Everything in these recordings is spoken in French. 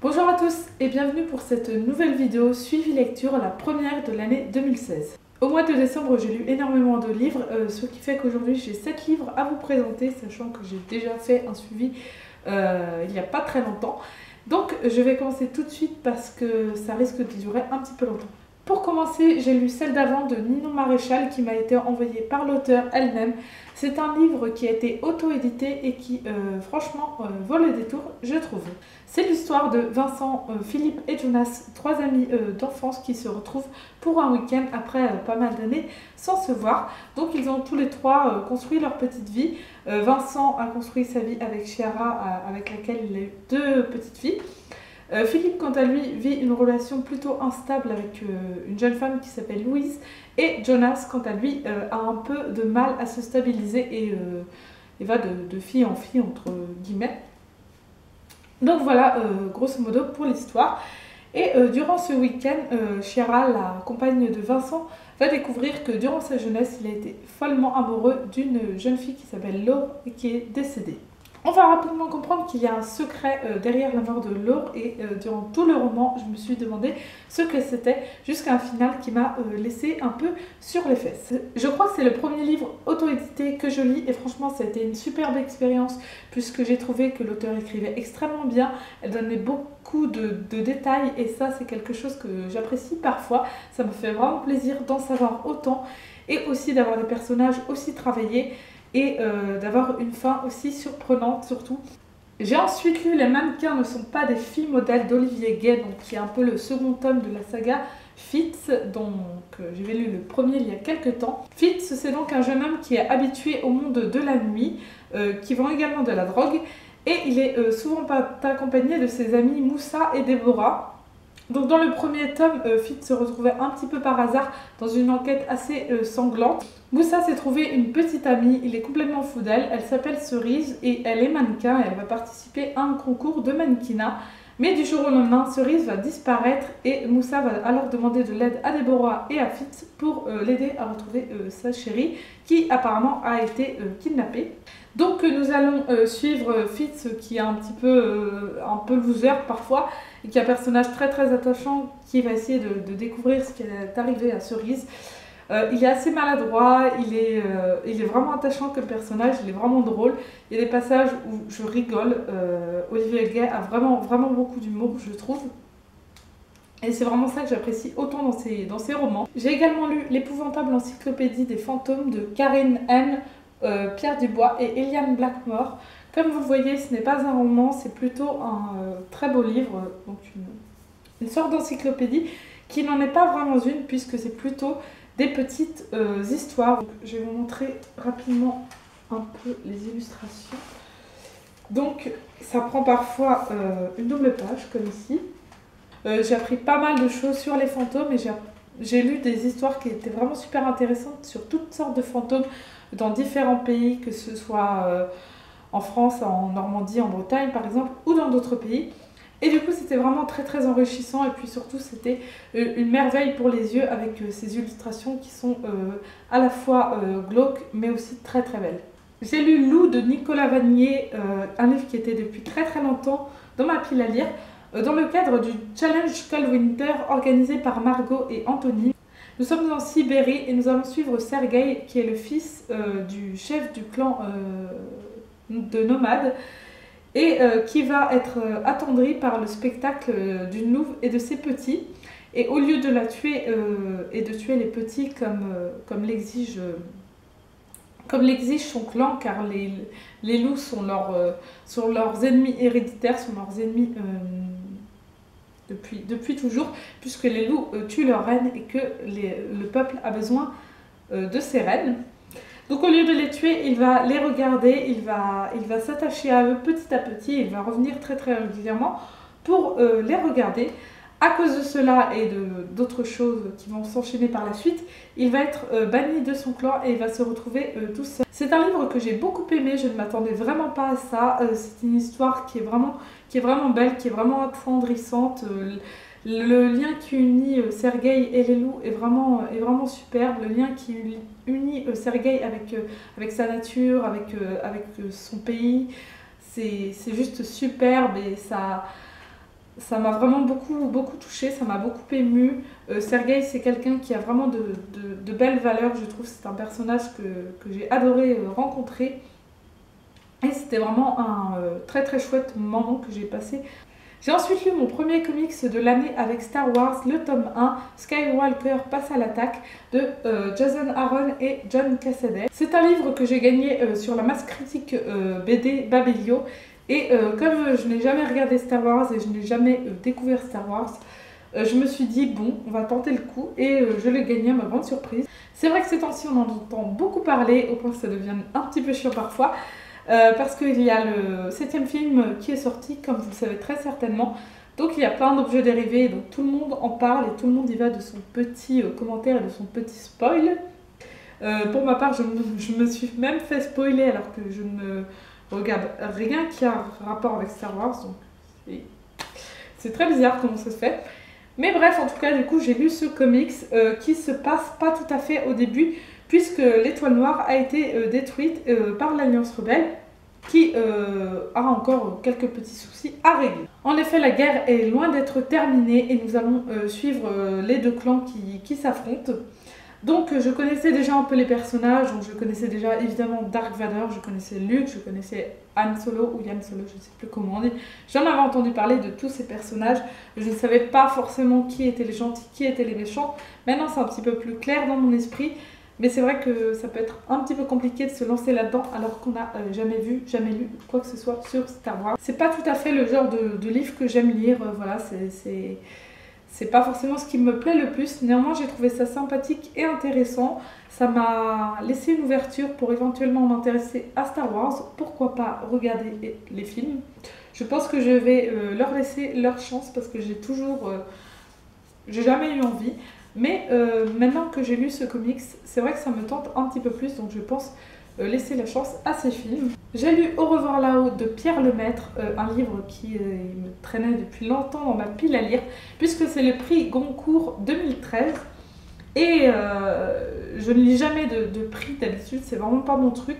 Bonjour à tous et bienvenue pour cette nouvelle vidéo suivi lecture, la première de l'année 2016. Au mois de décembre, j'ai lu énormément de livres, ce qui fait qu'aujourd'hui j'ai 7 livres à vous présenter, sachant que j'ai déjà fait un suivi il n'y a pas très longtemps. Donc je vais commencer tout de suite parce que ça risque de durer un petit peu longtemps. Pour commencer, j'ai lu celle d'avant de Ninon Maréchal qui m'a été envoyée par l'auteure elle-même. C'est un livre qui a été auto-édité et qui, franchement, vaut le détour, je trouve. C'est l'histoire de Vincent, Philippe et Jonas, trois amis d'enfance qui se retrouvent pour un week-end après pas mal d'années sans se voir. Donc ils ont tous les trois construit leur petite vie. Vincent a construit sa vie avec Chiara, avec laquelle il a eu 2 petites filles. Philippe, quant à lui, vit une relation plutôt instable avec une jeune femme qui s'appelle Louise. Et Jonas, quant à lui, a un peu de mal à se stabiliser et va de fille en fille, entre guillemets. Donc voilà, grosso modo, pour l'histoire. Et durant ce week-end, Chiara, la compagne de Vincent, va découvrir que durant sa jeunesse, il a été follement amoureux d'une jeune fille qui s'appelle Laure et qui est décédée. On va rapidement comprendre qu'il y a un secret derrière la mort de Laure et durant tout le roman, je me suis demandé ce que c'était jusqu'à un final qui m'a laissé un peu sur les fesses. Je crois que c'est le premier livre auto-édité que je lis et franchement ça a été une superbe expérience puisque j'ai trouvé que l'auteur écrivait extrêmement bien, elle donnait beaucoup de détails et ça c'est quelque chose que j'apprécie parfois, ça me fait vraiment plaisir d'en savoir autant et aussi d'avoir des personnages aussi travaillés et d'avoir une fin aussi surprenante surtout. J'ai ensuite lu Les mannequins ne sont pas des filles modèles d'Olivier Gay, donc qui est un peu le second tome de la saga Fitz, donc j'avais lu le premier il y a quelques temps. Fitz, c'est donc un jeune homme qui est habitué au monde de la nuit, qui vend également de la drogue, et il est souvent accompagné de ses amis Moussa et Déborah. Donc dans le premier tome, Fitz se retrouvait un petit peu par hasard dans une enquête assez sanglante. Moussa s'est trouvé une petite amie, il est complètement fou d'elle, elle s'appelle Cerise et elle est mannequin et elle va participer à un concours de mannequinat. Mais du jour au lendemain, Cerise va disparaître et Moussa va alors demander de l'aide à Déborah et à Fitz pour l'aider à retrouver sa chérie qui apparemment a été kidnappée. Donc nous allons suivre Fitz qui est un peu loser parfois et qui est un personnage très attachant qui va essayer de découvrir ce qui est arrivé à Cerise. Il est assez maladroit, il est vraiment attachant comme personnage, il est vraiment drôle. Il y a des passages où je rigole. Olivier Gay a vraiment beaucoup d'humour, je trouve. Et c'est vraiment ça que j'apprécie autant dans ses romans. J'ai également lu L'épouvantable encyclopédie des fantômes de Karine M, Pierre Dubois et Eliane Blackmore. Comme vous le voyez, ce n'est pas un roman, c'est plutôt un très beau livre, donc une sorte d'encyclopédie qui n'en est pas vraiment une puisque c'est plutôt des petites histoires. Donc, je vais vous montrer rapidement un peu les illustrations. Donc ça prend parfois une double page comme ici. J'ai appris pas mal de choses sur les fantômes et j'ai lu des histoires qui étaient vraiment super intéressantes sur toutes sortes de fantômes dans différents pays, que ce soit en France, en Normandie, en Bretagne par exemple, ou dans d'autres pays. Et du coup c'était vraiment très enrichissant et puis surtout c'était une merveille pour les yeux avec ces illustrations qui sont à la fois glauques mais aussi très belles. J'ai lu Lou de Nicolas Vanier, un livre qui était depuis très longtemps dans ma pile à lire, dans le cadre du Challenge Cold Winter organisé par Margot et Anthony. Nous sommes en Sibérie et nous allons suivre Sergueï qui est le fils du chef du clan de nomades et qui va être attendri par le spectacle d'une louve et de ses petits. Et au lieu de la tuer et de tuer les petits comme l'exige son clan, car les loups sont leurs ennemis héréditaires, sont leurs ennemis depuis toujours, puisque les loups tuent leurs reines et que le peuple a besoin de ces reines. Donc au lieu de les tuer, il va les regarder, il va s'attacher à eux petit à petit, il va revenir très régulièrement pour les regarder. À cause de cela et d'autres choses qui vont s'enchaîner par la suite, il va être banni de son clan et il va se retrouver tout seul. C'est un livre que j'ai beaucoup aimé, je ne m'attendais vraiment pas à ça. C'est une histoire qui est vraiment belle, qui est vraiment attendrissante. Le lien qui unit Sergueï et les loups est vraiment superbe. Le lien qui unit Sergueï avec sa nature, avec son pays, c'est juste superbe et ça... Ça m'a vraiment beaucoup touchée, ça m'a beaucoup émue. Sergueï, c'est quelqu'un qui a vraiment de belles valeurs, je trouve. C'est un personnage que j'ai adoré rencontrer. Et c'était vraiment un très chouette moment que j'ai passé. J'ai ensuite lu mon premier comics de l'année avec Star Wars, le tome 1, Skywalker passe à l'attaque, de Jason Aaron et John Cassaday. C'est un livre que j'ai gagné sur la masse critique BD Babelio. Et comme je n'ai jamais regardé Star Wars et je n'ai jamais découvert Star Wars, je me suis dit bon, on va tenter le coup et je l'ai gagné à ma grande surprise. C'est vrai que ces temps-ci on en entend beaucoup parler au point que ça devienne un petit peu chiant parfois. Parce qu'il y a le 7e film qui est sorti, comme vous le savez très certainement. Donc il y a plein d'objets dérivés, donc tout le monde en parle et tout le monde y va de son petit commentaire et de son petit spoil. Pour ma part, je me suis même fait spoiler alors que je ne regarde rien qui a un rapport avec Star Wars. Donc c'est très bizarre comment ça se fait. Mais bref, en tout cas, du coup, j'ai lu ce comics qui se passe pas tout à fait au début, puisque l'étoile noire a été détruite par l'Alliance rebelle, qui a encore quelques petits soucis à régler. En effet, la guerre est loin d'être terminée et nous allons suivre les deux clans qui s'affrontent. Donc je connaissais déjà un peu les personnages, donc je connaissais déjà évidemment Dark Vador, je connaissais Luke, je connaissais Han Solo ou Yan Solo, je ne sais plus comment on dit. J'en avais entendu parler de tous ces personnages, je ne savais pas forcément qui étaient les gentils, qui étaient les méchants. Maintenant c'est un petit peu plus clair dans mon esprit, mais c'est vrai que ça peut être un petit peu compliqué de se lancer là-dedans alors qu'on n'a jamais vu, jamais lu quoi que ce soit sur Star Wars. C'est pas tout à fait le genre de livre que j'aime lire, voilà, c'est pas forcément ce qui me plaît le plus. Néanmoins, j'ai trouvé ça sympathique et intéressant. Ça m'a laissé une ouverture pour éventuellement m'intéresser à Star Wars. Pourquoi pas regarder les films. Je pense que je vais leur laisser leur chance parce que j'ai jamais eu envie. Mais maintenant que j'ai lu ce comics, c'est vrai que ça me tente un petit peu plus. Donc je pense laisser la chance à ces films. J'ai lu Au revoir là-haut de Pierre Lemaitre, un livre qui me traînait depuis longtemps dans ma pile à lire, puisque c'est le prix Goncourt 2013. Et je ne lis jamais de prix d'habitude, c'est vraiment pas mon truc.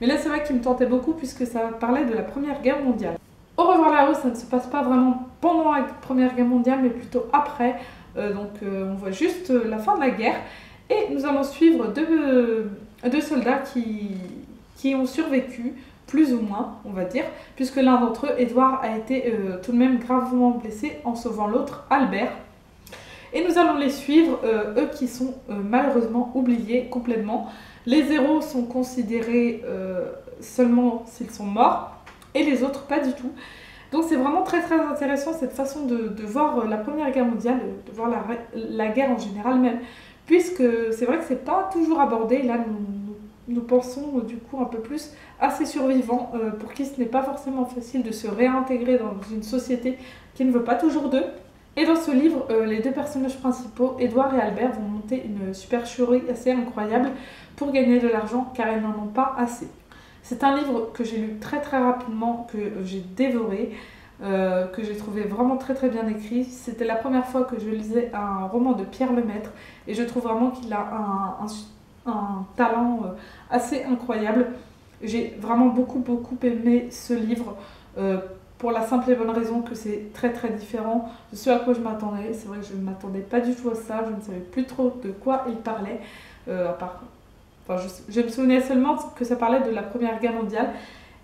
Mais là c'est vrai qu'il me tentait beaucoup puisque ça parlait de la Première Guerre mondiale. Au revoir là-haut, ça ne se passe pas vraiment pendant la Première Guerre mondiale, mais plutôt après. On voit juste la fin de la guerre. Et nous allons suivre deux soldats qui ont survécu, plus ou moins, on va dire, puisque l'un d'entre eux, Edouard, a été tout de même gravement blessé en sauvant l'autre, Albert. Et nous allons les suivre, eux qui sont malheureusement oubliés complètement. Les héros sont considérés seulement s'ils sont morts, et les autres pas du tout. Donc c'est vraiment très intéressant cette façon de voir la Première Guerre mondiale, de voir la guerre en général même, puisque c'est vrai que c'est pas toujours abordé. Là nous pensons du coup un peu plus à ces survivants pour qui ce n'est pas forcément facile de se réintégrer dans une société qui ne veut pas toujours d'eux. Et dans ce livre, les deux personnages principaux, Edouard et Albert, vont monter une supercherie assez incroyable pour gagner de l'argent car ils n'en ont pas assez. C'est un livre que j'ai lu très rapidement, que j'ai dévoré, que j'ai trouvé vraiment très bien écrit. C'était la première fois que je lisais un roman de Pierre Lemaitre et je trouve vraiment qu'il a un talent assez incroyable. J'ai vraiment beaucoup aimé ce livre pour la simple et bonne raison que c'est très différent de ce à quoi je m'attendais. C'est vrai que je ne m'attendais pas du tout à ça, je ne savais plus trop de quoi il parlait, je me souvenais seulement que ça parlait de la Première Guerre mondiale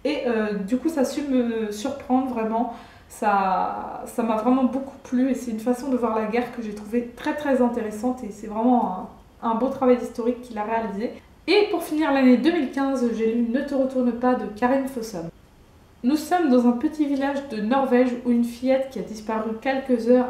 et du coup ça a su me surprendre vraiment. Ça m'a vraiment beaucoup plu et c'est une façon de voir la guerre que j'ai trouvée très intéressante et c'est vraiment un beau travail d'historique qu'il a réalisé. Et pour finir l'année 2015, j'ai lu Ne te retourne pas de Karin Fossum. Nous sommes dans un petit village de Norvège où une fillette qui a disparu quelques heures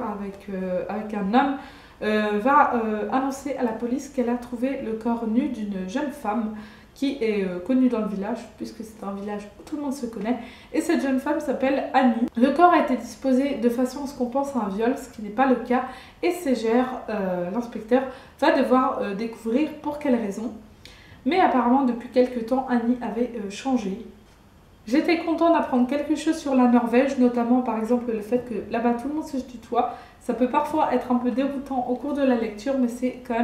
avec un homme va annoncer à la police qu'elle a trouvé le corps nu d'une jeune femme qui est connue dans le village, puisque c'est un village où tout le monde se connaît. Et cette jeune femme s'appelle Annie. Le corps a été disposé de façon à ce qu'on pense à un viol, ce qui n'est pas le cas. Et Ségère, l'inspecteur, va devoir découvrir pour quelle raison. Mais apparemment, depuis quelques temps, Annie avait changé. J'étais contente d'apprendre quelque chose sur la Norvège, notamment par exemple le fait que là-bas tout le monde se tutoie. Ça peut parfois être un peu déroutant au cours de la lecture, mais c'est quand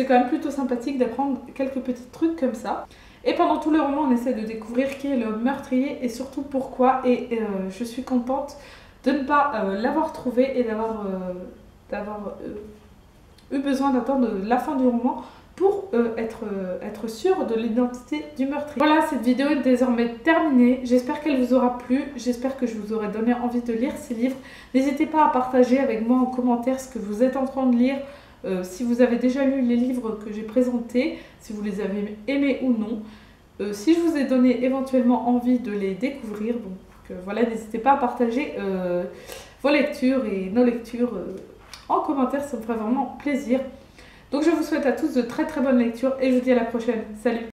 même plutôt sympathique d'apprendre quelques petits trucs comme ça. Et pendant tout le roman, on essaie de découvrir qui est le meurtrier et surtout pourquoi. Et je suis contente de ne pas l'avoir trouvé et d'avoir eu besoin d'attendre la fin du roman pour être sûre de l'identité du meurtrier. Voilà, cette vidéo est désormais terminée. J'espère qu'elle vous aura plu. J'espère que je vous aurai donné envie de lire ces livres. N'hésitez pas à partager avec moi en commentaire ce que vous êtes en train de lire. Si vous avez déjà lu les livres que j'ai présentés, si vous les avez aimés ou non. Si je vous ai donné éventuellement envie de les découvrir, donc voilà, n'hésitez pas à partager vos lectures et nos lectures en commentaire, ça me ferait vraiment plaisir. Donc je vous souhaite à tous de très très bonnes lectures et je vous dis à la prochaine. Salut!